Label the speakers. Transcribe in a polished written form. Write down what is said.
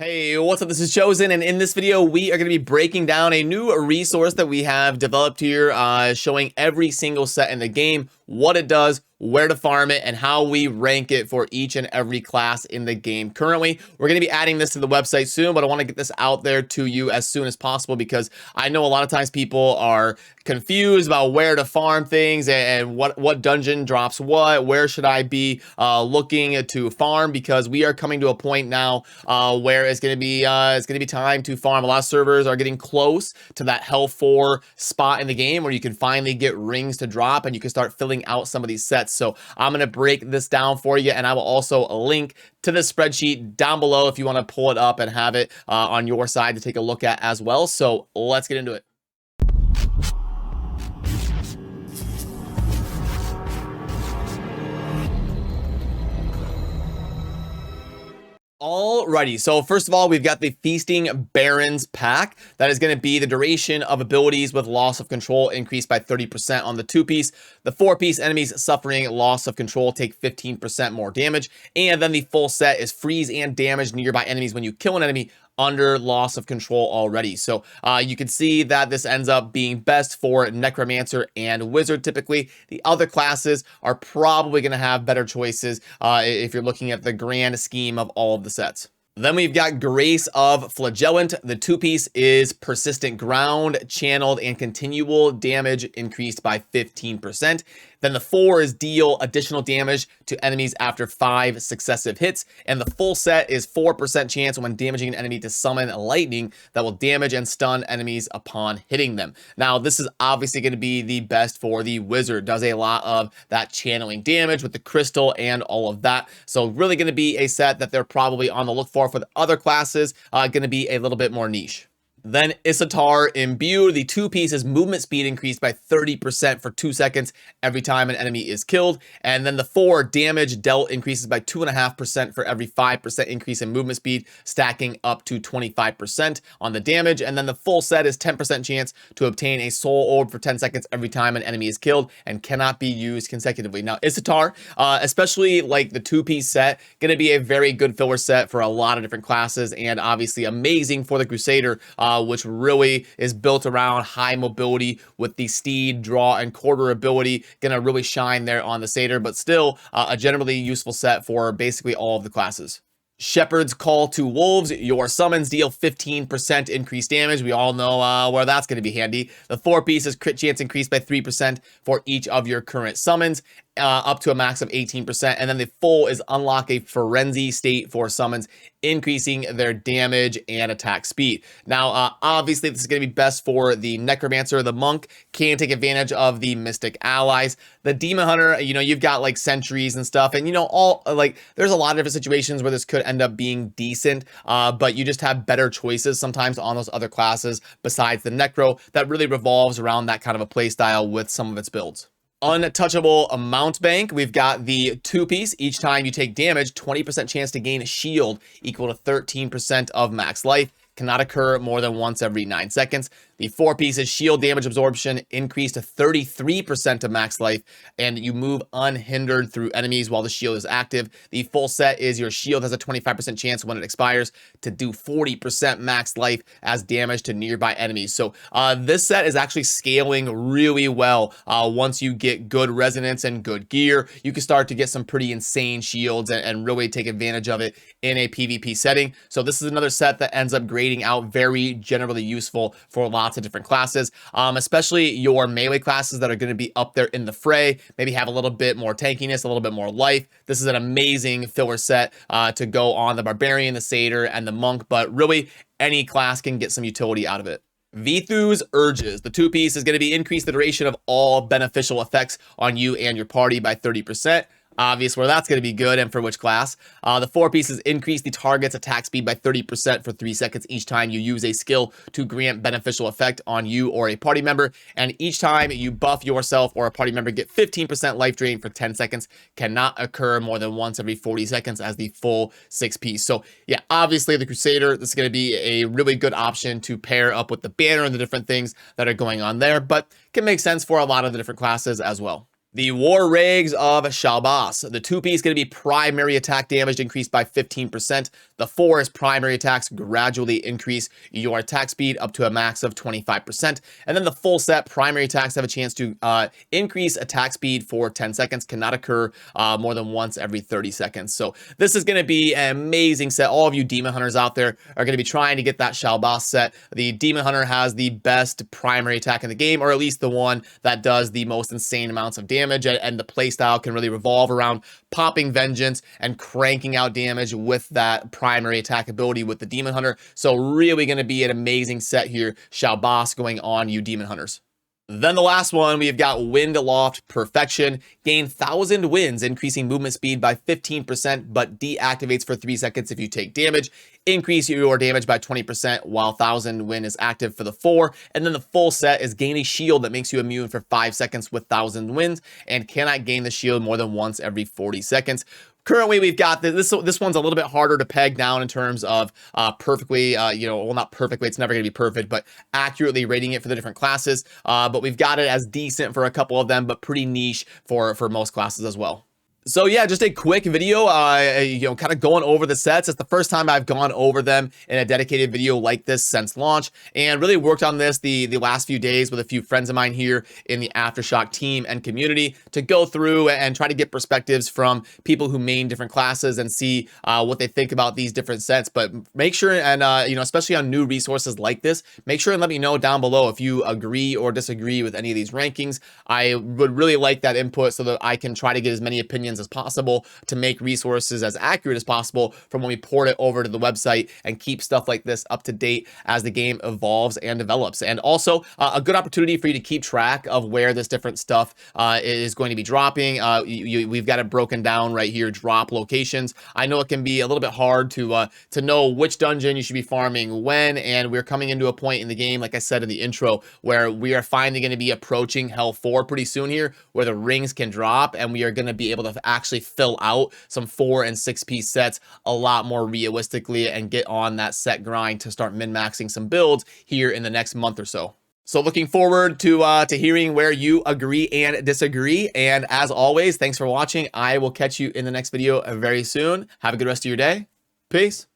Speaker 1: Hey, what's up? This is Chosen, and in this video, we are going to be breaking down a new resource that we have developed here, showing every single set in the game, what it does, where to farm it, and how we rank it for each and every class in the game. Currently, we're going to be adding this to the website soon, but I want to get this out there to you as soon as possible because I know a lot of times people are confused about where to farm things and what dungeon drops what, where should I be looking to farm, because we are coming to a point now where it's going to be time to farm. A lot of servers are getting close to that Hell 4 spot in the game where you can finally get rings to drop and you can start filling out some of these sets. So I'm going to break this down for you, and I will also link to the spreadsheet down below if you want to pull it up and have it on your side to take a look at as well. So let's get into it. Alrighty, so first of all, we've got the Feasting Barons pack. That is going to be the duration of abilities with loss of control increased by 30% on the 2-piece. The 4-piece enemies suffering loss of control take 15% more damage. And then the full set is freeze and damage nearby enemies when you kill an enemy under loss of control already. So you can see that this ends up being best for necromancer and wizard. Typically, the other classes are probably going to have better choices if you're looking at the grand scheme of all of the sets. Then we've got Grace of Flagellant. The 2-piece is persistent ground, channeled, and continual damage increased by 15%. Then the 4 is deal additional damage to enemies after 5 successive hits. And the full set is 4% chance when damaging an enemy to summon lightning that will damage and stun enemies upon hitting them. Now, this is obviously going to be the best for the wizard. Does a lot of that channeling damage with the crystal and all of that. So really going to be a set that they're probably on the look for the other classes, going to be a little bit more niche. Then Isatar Imbued. The 2-piece is movement speed increased by 30% for 2 seconds every time an enemy is killed. And then the 4 damage dealt increases by 2.5% for every 5% increase in movement speed, stacking up to 25% on the damage. And then the full set is 10% chance to obtain a soul orb for 10 seconds every time an enemy is killed and cannot be used consecutively. Now, Isatar, especially like the 2-piece set, going to be a very good filler set for a lot of different classes, and obviously amazing for the Crusader, which really is built around high mobility with the steed, draw, and quarter ability. Gonna really shine there on the satyr, but still a generally useful set for basically all of the classes. Shepherd's Call to Wolves. Your summons deal 15% increased damage. We all know where that's going to be handy. The 4-piece is crit chance increased by 3% for each of your current summons, up to a max of 18%. And then the full is unlock a frenzy state for summons, increasing their damage and attack speed. Now, obviously, this is going to be best for the necromancer. The monk can take advantage of the mystic allies. The demon hunter, you've got like sentries and stuff, and there's a lot of different situations where this could end up being decent, but you just have better choices sometimes on those other classes besides the necro that really revolves around that kind of a play style with some of its builds. Untouchable Mount Bank. We've got the 2-piece. Each time you take damage, 20% chance to gain a shield equal to 13% of max life. Cannot occur more than once every 9 seconds. The 4-piece is shield damage absorption increased to 33% of max life, and you move unhindered through enemies while the shield is active. The full set is your shield has a 25% chance when it expires to do 40% max life as damage to nearby enemies. So this set is actually scaling really well. Once you get good resonance and good gear, you can start to get some pretty insane shields and really take advantage of it in a PvP setting. So this is another set that ends up grading out very generally useful for lots of different classes, especially your melee classes that are going to be up there in the fray, maybe have a little bit more tankiness, a little bit more life. This is an amazing filler set to go on the barbarian, the satyr, and the monk, but really any class can get some utility out of it. Vithu's Urges. The 2-piece is going to be increase the duration of all beneficial effects on you and your party by 30%. Obvious where that's going to be good and for which class. The 4-piece is increase the target's attack speed by 30% for 3 seconds each time you use a skill to grant beneficial effect on you or a party member. And each time you buff yourself or a party member, get 15% life drain for 10 seconds. Cannot occur more than once every 40 seconds as the full 6-piece. So yeah, obviously the Crusader, this is going to be a really good option to pair up with the banner and the different things that are going on there, but can make sense for a lot of the different classes as well. The War Rags of Shalbas. The 2-piece going to be primary attack damage increased by 15%. The 4 is primary attacks gradually increase your attack speed up to a max of 25%. And then the full set primary attacks have a chance to increase attack speed for 10 seconds. Cannot occur more than once every 30 seconds. So this is going to be an amazing set. All of you Demon Hunters out there are going to be trying to get that Shalbas set. The Demon Hunter has the best primary attack in the game, or at least the one that does the most insane amounts of damage, and the playstyle can really revolve around popping Vengeance and cranking out damage with that primary attack ability with the Demon Hunter. So really going to be an amazing set here, Shalbas going on you Demon Hunters. Then the last one, we've got Wind Loft Perfection. Gain 1,000 winds, increasing movement speed by 15%, but deactivates for 3 seconds if you take damage. Increase your damage by 20% while 1,000 wind is active for the 4. And then the full set is gain a shield that makes you immune for 5 seconds with 1,000 winds, and cannot gain the shield more than once every 40 seconds. Currently, we've got this one's a little bit harder to peg down in terms of perfectly, well, not perfectly, it's never going to be perfect, but accurately rating it for the different classes. But we've got it as decent for a couple of them, but pretty niche for most classes as well. So yeah, just a quick video, kind of going over the sets. It's the first time I've gone over them in a dedicated video like this since launch, and really worked on this the last few days with a few friends of mine here in the Aftershock team and community to go through and try to get perspectives from people who main different classes and see what they think about these different sets. But make sure, and especially on new resources like this, make sure and let me know down below if you agree or disagree with any of these rankings. I would really like that input so that I can try to get as many opinions as possible to make resources as accurate as possible from when we port it over to the website, and keep stuff like this up to date as the game evolves and develops. And also a good opportunity for you to keep track of where this different stuff is going to be dropping. We've got it broken down right here, drop locations. I know it can be a little bit hard to know which dungeon you should be farming when, and we're coming into a point in the game, like I said in the intro, where we are finally going to be approaching Hell 4 pretty soon here, where the rings can drop, and we are going to be able to actually fill out some 4 and 6 piece sets a lot more realistically and get on that set grind to start min-maxing some builds here in the next month or so. So looking forward to hearing where you agree and disagree. And as always, thanks for watching. I will catch you in the next video very soon. Have a good rest of your day. Peace.